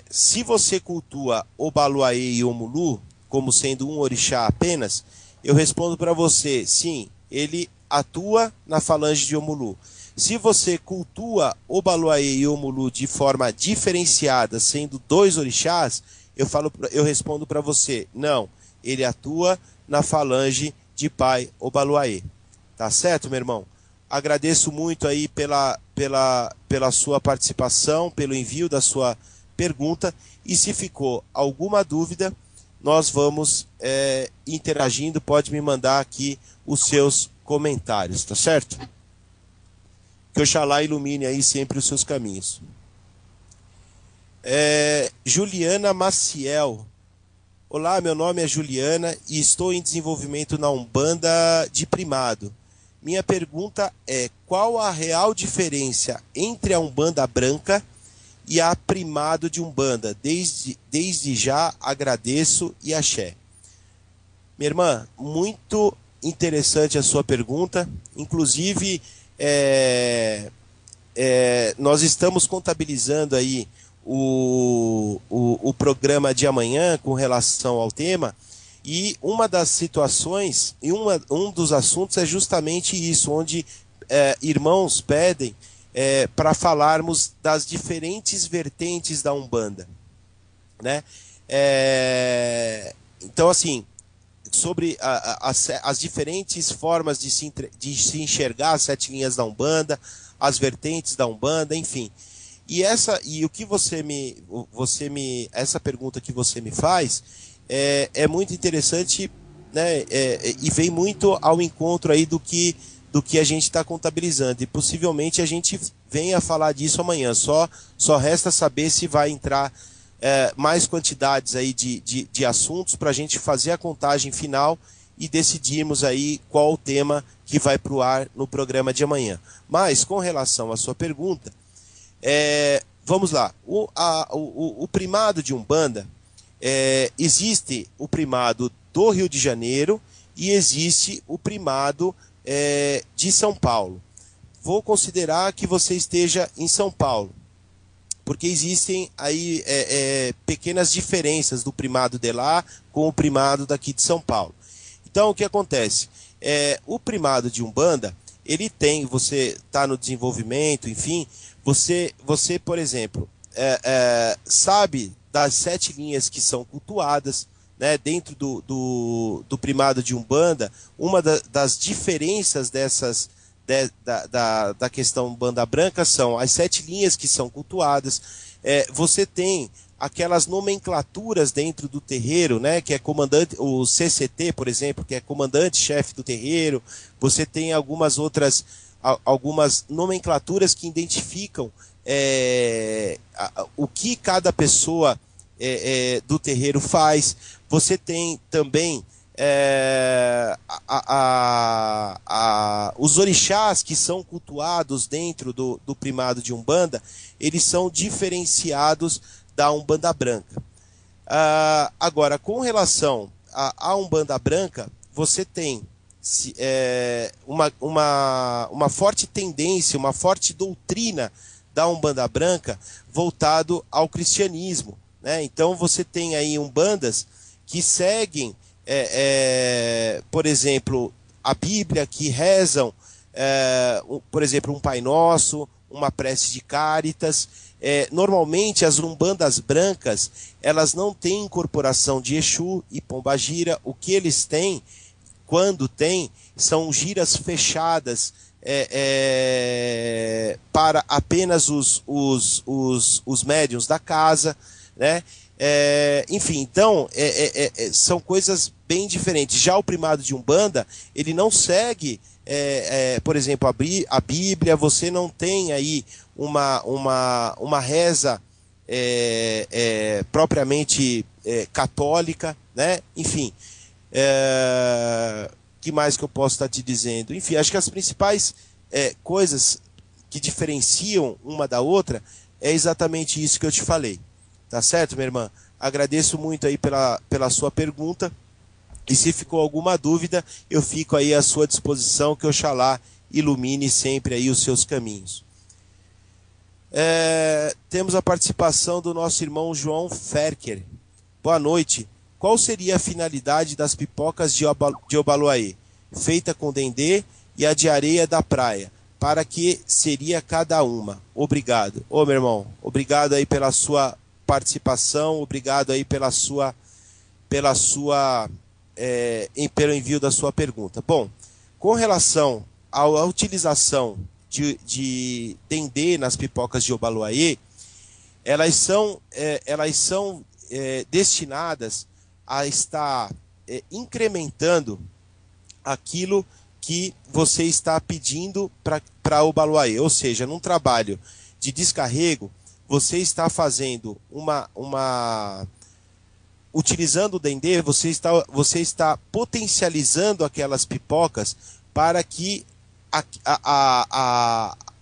se você cultua Obaluayê e Omulu como sendo um orixá apenas, eu respondo para você, sim, ele atua na falange de Omulu. Se você cultua Obaluayê e Omulu de forma diferenciada, sendo dois orixás, eu respondo para você, não, ele atua na falange de Pai Obaluayê. Tá certo, meu irmão? Agradeço muito aí pela sua participação, pelo envio da sua pergunta, e se ficou alguma dúvida, nós vamos interagindo, pode me mandar aqui os seus comentários, tá certo? Que Oxalá ilumine aí sempre os seus caminhos. Juliana Maciel. Olá, meu nome é Juliana e estou em desenvolvimento na Umbanda de primado. Minha pergunta é, qual a real diferença entre a Umbanda branca e a primado de Umbanda? Desde já agradeço e axé. Minha irmã, muito interessante a sua pergunta. Inclusive, nós estamos contabilizando aí o programa de amanhã com relação ao tema, e uma das situações, e um dos assuntos é justamente isso, onde irmãos pedem para falarmos das diferentes vertentes da Umbanda, né? Então, assim, sobre as diferentes formas de se enxergar as 7 linhas da Umbanda, as vertentes da Umbanda, enfim. E o que essa pergunta que você me faz é muito interessante, né? E vem muito ao encontro aí do que a gente está contabilizando, e possivelmente a gente venha falar disso amanhã. Só resta saber se vai entrar mais quantidades aí de assuntos para a gente fazer a contagem final e decidirmos aí qual o tema que vai para o ar no programa de amanhã. Mas com relação à sua pergunta, vamos lá. O primado de Umbanda, existe o primado do Rio de Janeiro e existe o primado de São Paulo. Vou considerar que você esteja em São Paulo, porque existem aí pequenas diferenças do primado de lá com o primado daqui de São Paulo. Então, o que acontece? O primado de Umbanda, ele tem, você está no desenvolvimento, enfim, você por exemplo, sabe das 7 linhas que são cultuadas, né, dentro do primado de Umbanda. Uma das diferenças dessas da questão Umbanda branca são as 7 linhas que são cultuadas. Você tem aquelas nomenclaturas dentro do terreiro, né, que é comandante, o CCT, por exemplo, que é comandante-chefe do terreiro. Você tem algumas nomenclaturas que identificam o que cada pessoa do terreiro faz. Você tem também os orixás que são cultuados dentro do primado de Umbanda, eles são diferenciados da Umbanda branca. Agora, com relação à Umbanda branca, você tem uma forte tendência, uma forte doutrina da Umbanda branca voltado ao cristianismo, né? Então você tem aí umbandas que seguem, por exemplo, a Bíblia, que rezam, por exemplo, um Pai Nosso, uma prece de Cáritas. Normalmente as umbandas brancas, elas não têm incorporação de Exu e Pombagira. O que eles têm, quando tem, são giras fechadas para apenas os médiuns da casa, né? Enfim, então são coisas bem diferente. Já o primado de Umbanda, ele não segue, por exemplo, a Bíblia, você não tem aí uma reza propriamente católica, né? Enfim, que mais que eu posso estar te dizendo? Enfim, acho que as principais coisas que diferenciam uma da outra é exatamente isso que eu te falei. Tá certo, minha irmã? Agradeço muito aí pela sua pergunta. E se ficou alguma dúvida, eu fico aí à sua disposição, que Oxalá ilumine sempre aí os seus caminhos. Temos a participação do nosso irmão João Ferker. Boa noite. Qual seria a finalidade das pipocas de Obaloaiê, feita com dendê, e a de areia da praia? Para que seria cada uma? Obrigado. Ô, meu irmão, obrigado aí pela sua participação, obrigado aí pelo envio da sua pergunta. Bom, com relação à utilização de dendê nas pipocas de Obaloaiê, elas são destinadas a estar incrementando aquilo que você está pedindo para Obaloaiê. Ou seja, num trabalho de descarrego, você está fazendo utilizando o dendê, você está potencializando aquelas pipocas para que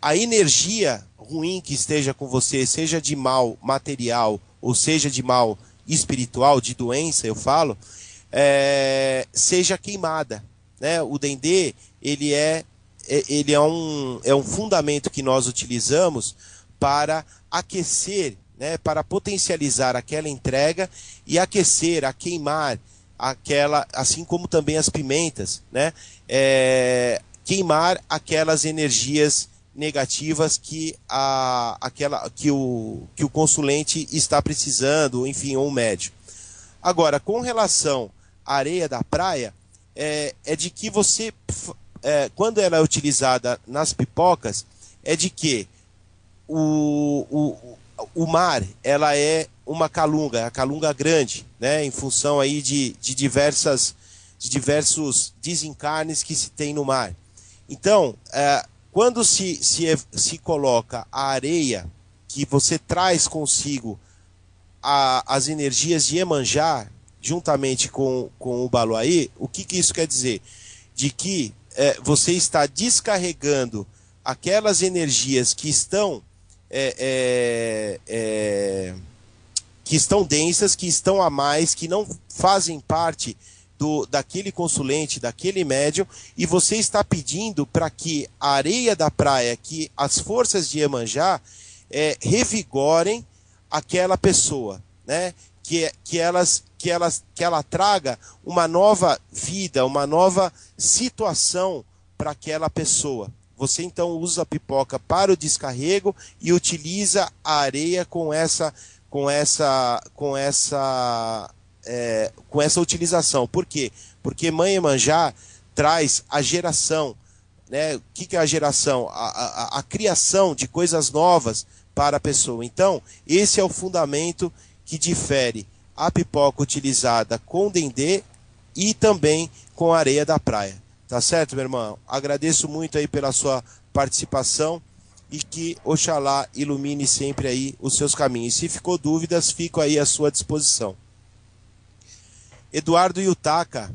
a energia ruim que esteja com você, seja de mal material ou seja de mal espiritual, de doença, eu falo, seja queimada, né? O dendê, ele é um fundamento que nós utilizamos para aquecer, né, para potencializar aquela entrega e aquecer, a queimar aquela, assim como também as pimentas, né, queimar aquelas energias negativas que o consulente está precisando, enfim, ou um médium. Agora, com relação à areia da praia, é de que você, quando ela é utilizada nas pipocas, é de que o mar, ela é uma calunga, a calunga grande, né, em função aí de diversos desencarnes que se tem no mar. Então, quando se coloca a areia, que você traz consigo as energias de Iemanjá, juntamente com o Obaloaiê, o que isso quer dizer? De que você está descarregando aquelas energias que estão densas, que estão a mais, que não fazem parte daquele consulente, daquele médium, e você está pedindo para que a areia da praia, que as forças de Iemanjá revigorem aquela pessoa, né? Que ela traga uma nova vida, uma nova situação para aquela pessoa. Você então usa a pipoca para o descarrego e utiliza a areia com essa utilização. Por quê? Porque Mãe Iemanjá traz a geração, né? O que é a geração? A criação de coisas novas para a pessoa. Então, esse é o fundamento que difere a pipoca utilizada com dendê e também com a areia da praia. Tá certo, meu irmão? Agradeço muito aí pela sua participação e que Oxalá ilumine sempre aí os seus caminhos. Se ficou dúvidas, fico aí à sua disposição. Eduardo Yutaka.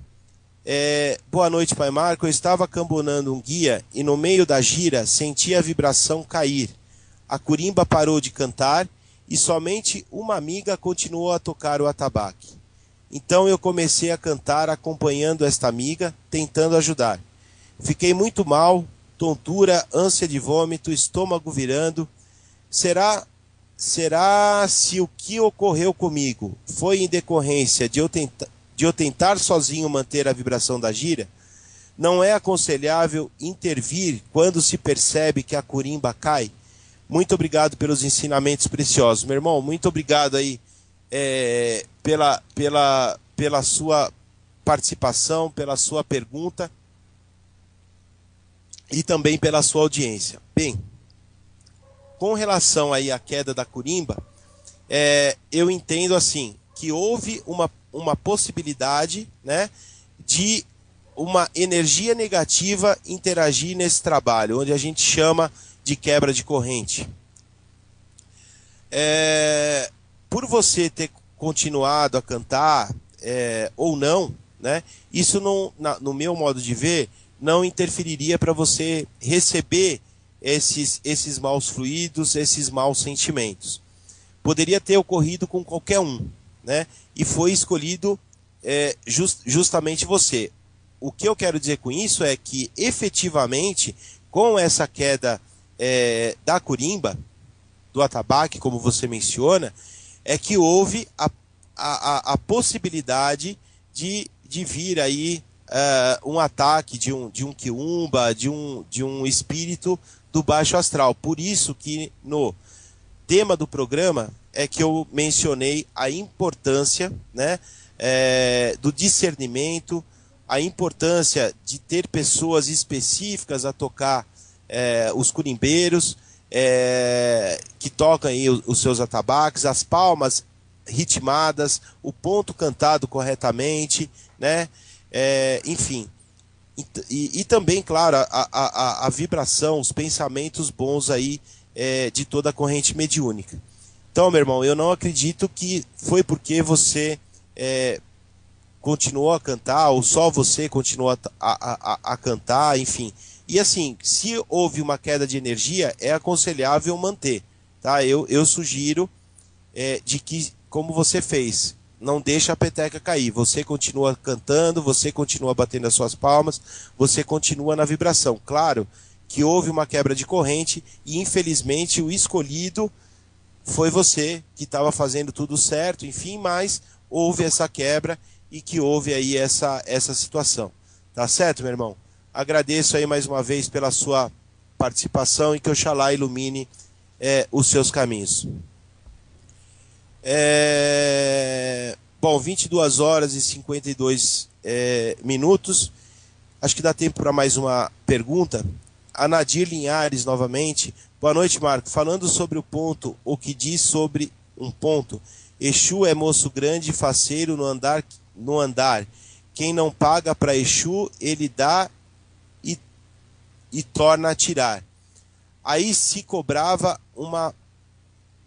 Boa noite, Pai Marco. Eu estava cambonando um guia e no meio da gira senti a vibração cair. A curimba parou de cantar e somente uma amiga continuou a tocar o atabaque. Então eu comecei a cantar acompanhando esta amiga, tentando ajudar. Fiquei muito mal, tontura, ânsia de vômito, estômago virando. Será se o que ocorreu comigo foi em decorrência de eu tentar sozinho manter a vibração da gira? Não é aconselhável intervir quando se percebe que a curimba cai? Muito obrigado pelos ensinamentos preciosos. Meu irmão, muito obrigado aí pela sua participação, pela sua pergunta e também pela sua audiência. Bem, com relação aí à queda da curimba, eu entendo assim, que houve uma possibilidade, né, de uma energia negativa interagir nesse trabalho, onde a gente chama de quebra de corrente. Por você ter continuado a cantar ou não, né, isso não, no meu modo de ver, não interferiria para você receber esses maus fluidos, esses maus sentimentos. Poderia ter ocorrido com qualquer um, né, e foi escolhido justamente você. O que eu quero dizer com isso é que, efetivamente, com essa queda da curimba, do atabaque, como você menciona, é que houve a possibilidade de vir aí um ataque de um quiumba, de um espírito do baixo astral. Por isso que no tema do programa é que eu mencionei a importância, né, do discernimento, a importância de ter pessoas específicas a tocar os curimbeiros, que tocam aí os seus atabaques, as palmas ritmadas, o ponto cantado corretamente, né? Enfim. E também, claro, a vibração, os pensamentos bons aí de toda a corrente mediúnica. Então, meu irmão, eu não acredito que foi porque você continuou a cantar, ou só você continuou a cantar, enfim. E assim, se houve uma queda de energia, é aconselhável manter, tá? Eu sugiro de que, como você fez, não deixa a peteca cair. Você continua cantando, você continua batendo as suas palmas, você continua na vibração. Claro que houve uma quebra de corrente e, infelizmente, o escolhido foi você, que estava fazendo tudo certo, enfim, mas houve essa quebra e que houve aí essa situação. Tá certo, meu irmão? Agradeço aí mais uma vez pela sua participação e que Oxalá ilumine os seus caminhos. Bom, 22 horas e 52 minutos. Acho que dá tempo para mais uma pergunta. A Nadir Linhares, novamente. Boa noite, Marco. Falando sobre o ponto, o que diz sobre um ponto. Exu é moço grande e faceiro no andar. Quem não paga para Exu, ele dá e torna a tirar. Aí se cobrava uma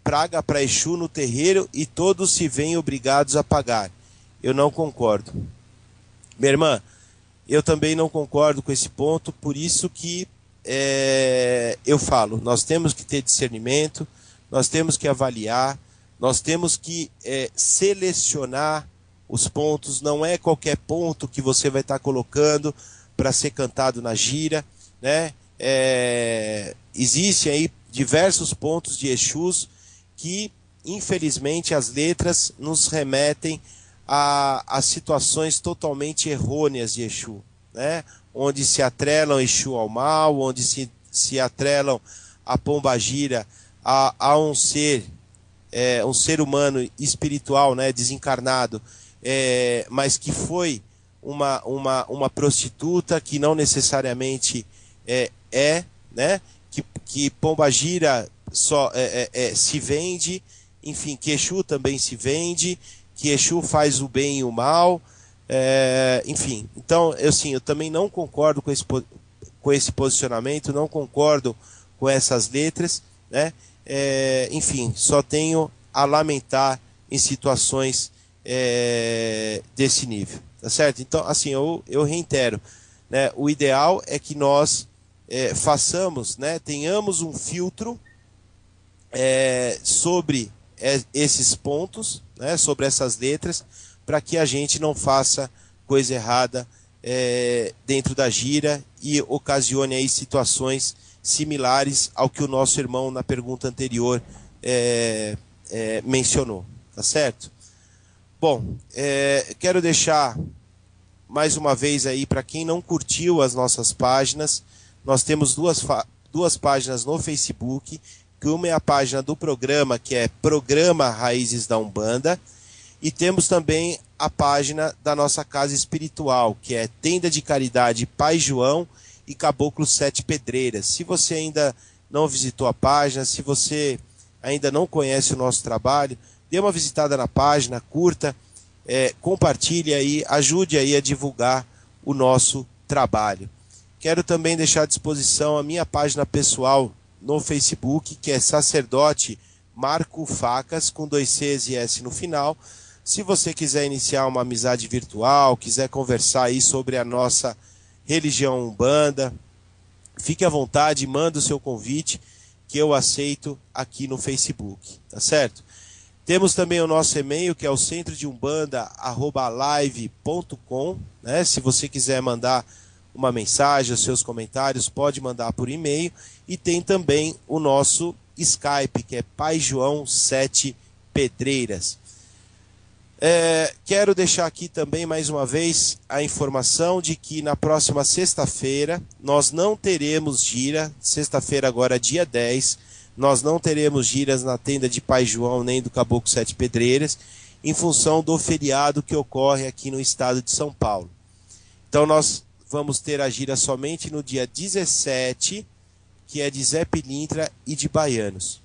praga para Exu no terreiro e todos se veem obrigados a pagar. Eu não concordo. Minha irmã, eu também não concordo com esse ponto, por isso que eu falo, nós temos que ter discernimento, nós temos que avaliar, nós temos que selecionar os pontos, não é qualquer ponto que você vai estar colocando para ser cantado na gira, né? Existem aí diversos pontos de Exus que, infelizmente, as letras nos remetem a situações totalmente errôneas de Exu, né? Onde se atrelam Exu ao mal, onde se atrelam a pombagira a um ser humano espiritual, né, desencarnado, mas que foi uma prostituta, que não necessariamente né, que pombagira só se vende, enfim, que Exu também se vende, que Exu faz o bem e o mal, enfim. Então, eu também não concordo com esse posicionamento, não concordo com essas letras, né? Enfim, só tenho a lamentar em situações desse nível, tá certo? Então, assim, eu reitero, né? O ideal é que nós façamos, né? Tenhamos um filtro sobre esses pontos, né? Sobre essas letras, para que a gente não faça coisa errada dentro da gira e ocasione aí situações similares ao que o nosso irmão na pergunta anterior mencionou, tá certo? Bom, quero deixar mais uma vez aí para quem não curtiu as nossas páginas, nós temos duas páginas no Facebook, que uma é a página do programa, que é Programa Raízes da Umbanda, e temos também a página da nossa casa espiritual, que é Tenda de Caridade Pai João e Caboclo Sete Pedreiras. Se você ainda não visitou a página, se você ainda não conhece o nosso trabalho, dê uma visitada na página, curta compartilhe aí, ajude aí a divulgar o nosso trabalho. Quero também deixar à disposição a minha página pessoal no Facebook, que é Sacerdote Marco Facas, com 2 Cs e S no final. Se você quiser iniciar uma amizade virtual, quiser conversar aí sobre a nossa religião Umbanda, fique à vontade, manda o seu convite, que eu aceito aqui no Facebook, tá certo? Temos também o nosso e-mail, que é o centrodeumbanda@live.com, né? Se você quiser mandar uma mensagem, os seus comentários, pode mandar por e-mail. E tem também o nosso Skype, que é Pai João 7 Pedreiras. Quero deixar aqui também mais uma vez a informação de que na próxima sexta-feira nós não teremos gira, sexta-feira agora dia 10, nós não teremos giras na tenda de Pai João nem do Caboclo 7 Pedreiras, em função do feriado que ocorre aqui no estado de São Paulo. Então nós vamos ter a gira somente no dia 17, que é de Zé Pilintra e de Baianos.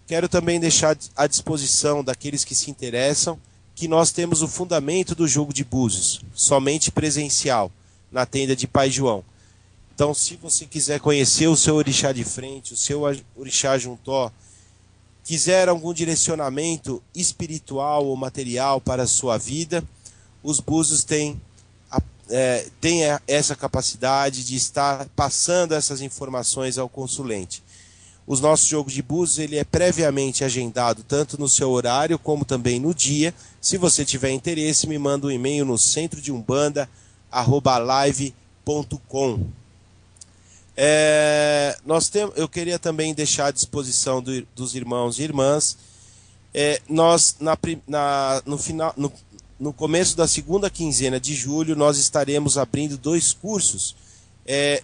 Quero também deixar à disposição daqueles que se interessam que nós temos o fundamento do jogo de búzios, somente presencial, na tenda de Pai João. Então, se você quiser conhecer o seu orixá de frente, o seu orixá juntó, quiser algum direcionamento espiritual ou material para a sua vida, os búzios têm essa capacidade de estar passando essas informações ao consulente. Os nossos jogos de búzios, ele é previamente agendado tanto no seu horário como também no dia. Se você tiver interesse, me manda um e-mail no centrodeumbanda@live.com. Eu queria também deixar à disposição dos irmãos e irmãs. No começo da segunda quinzena de julho, nós estaremos abrindo 2 cursos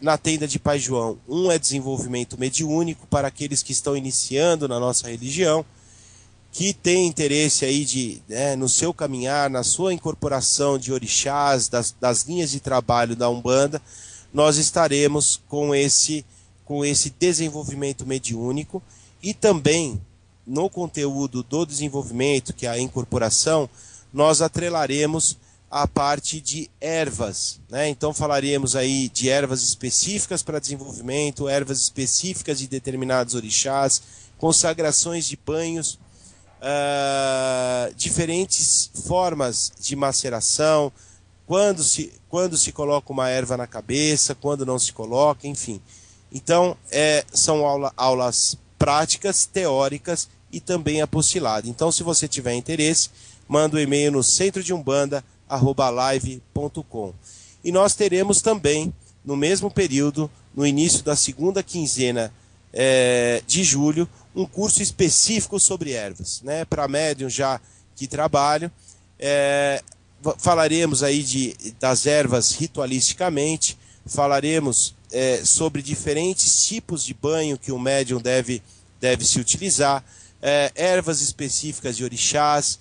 na tenda de Pai João. Um é desenvolvimento mediúnico para aqueles que estão iniciando na nossa religião, que tem interesse aí no seu caminhar, na sua incorporação de orixás, das linhas de trabalho da Umbanda. Nós estaremos com esse desenvolvimento mediúnico, e também no conteúdo do desenvolvimento, que é a incorporação, nós atrelaremos a parte de ervas, né? Então falaremos aí de ervas específicas para desenvolvimento, ervas específicas de determinados orixás, consagrações de banhos, diferentes formas de maceração, quando se coloca uma erva na cabeça, quando não se coloca, enfim. Então são aulas práticas, teóricas e também apostolado. Então, se você tiver interesse, manda um e-mail no centrodeumbanda@live.com. E nós teremos também, no mesmo período, no início da segunda quinzena de julho, um curso específico sobre ervas, né? Para médium já que trabalham. Falaremos aí das ervas ritualisticamente, falaremos sobre diferentes tipos de banho que o médium deve se utilizar, ervas específicas de orixás,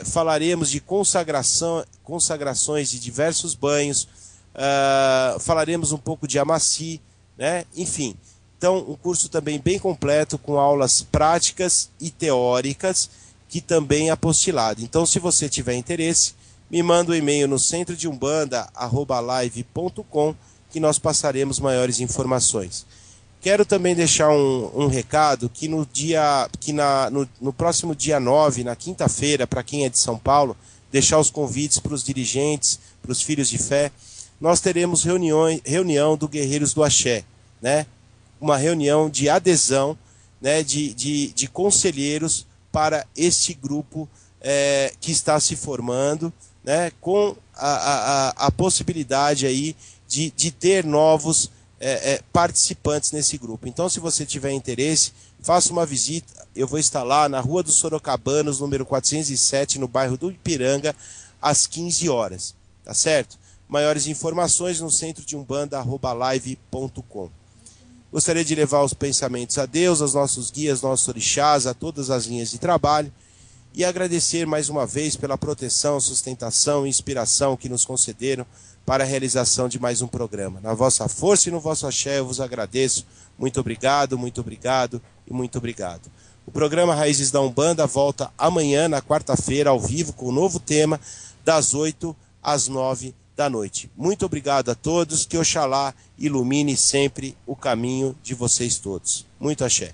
falaremos de consagrações de diversos banhos, falaremos um pouco de amaci, né? Enfim, então um curso também bem completo, com aulas práticas e teóricas, que também é apostolado. Então, se você tiver interesse, me manda um e-mail no centrodeumbanda@live.com, que nós passaremos maiores informações. Quero também deixar um recado que no próximo dia 9, na quinta-feira, para quem é de São Paulo, deixar os convites para os dirigentes, para os filhos de fé, nós teremos reunião do Guerreiros do Axé, né? Uma reunião de adesão, né? de conselheiros para este grupo que está se formando, né? Com a possibilidade aí de ter novos participantes nesse grupo. Então, se você tiver interesse, faça uma visita. Eu vou estar lá na Rua dos Sorocabanos, número 407, no bairro do Ipiranga, às 15 horas. Tá certo? Maiores informações no centrodeumbanda@live.com. Gostaria de levar os pensamentos a Deus, aos nossos guias, nossos orixás, a todas as linhas de trabalho, e agradecer mais uma vez pela proteção, sustentação e inspiração que nos concederam para a realização de mais um programa. Na vossa força e no vosso axé eu vos agradeço. Muito obrigado e muito obrigado. O programa Raízes da Umbanda volta amanhã, na quarta-feira, ao vivo, com um novo tema, das 8 às 9 da noite. Muito obrigado a todos, que Oxalá ilumine sempre o caminho de vocês todos. Muito axé.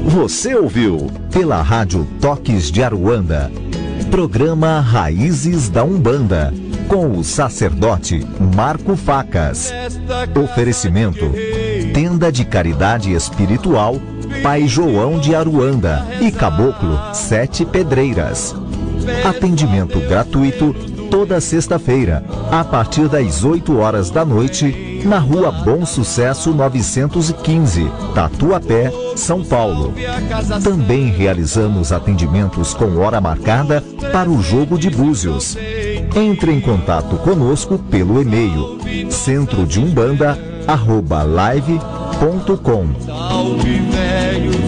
Você ouviu pela Rádio Toques de Aruanda, programa Raízes da Umbanda, com o sacerdote Marco Facas. Oferecimento: Tenda de Caridade Espiritual Pai João de Aruanda e Caboclo 7 Pedreiras. Atendimento gratuito toda sexta-feira, a partir das 8 horas da noite, na Rua Bom Sucesso 915, Tatuapé, São Paulo. Também realizamos atendimentos com hora marcada para o jogo de búzios. Entre em contato conosco pelo e-mail centrodeumbanda@live.com. Salve, velho.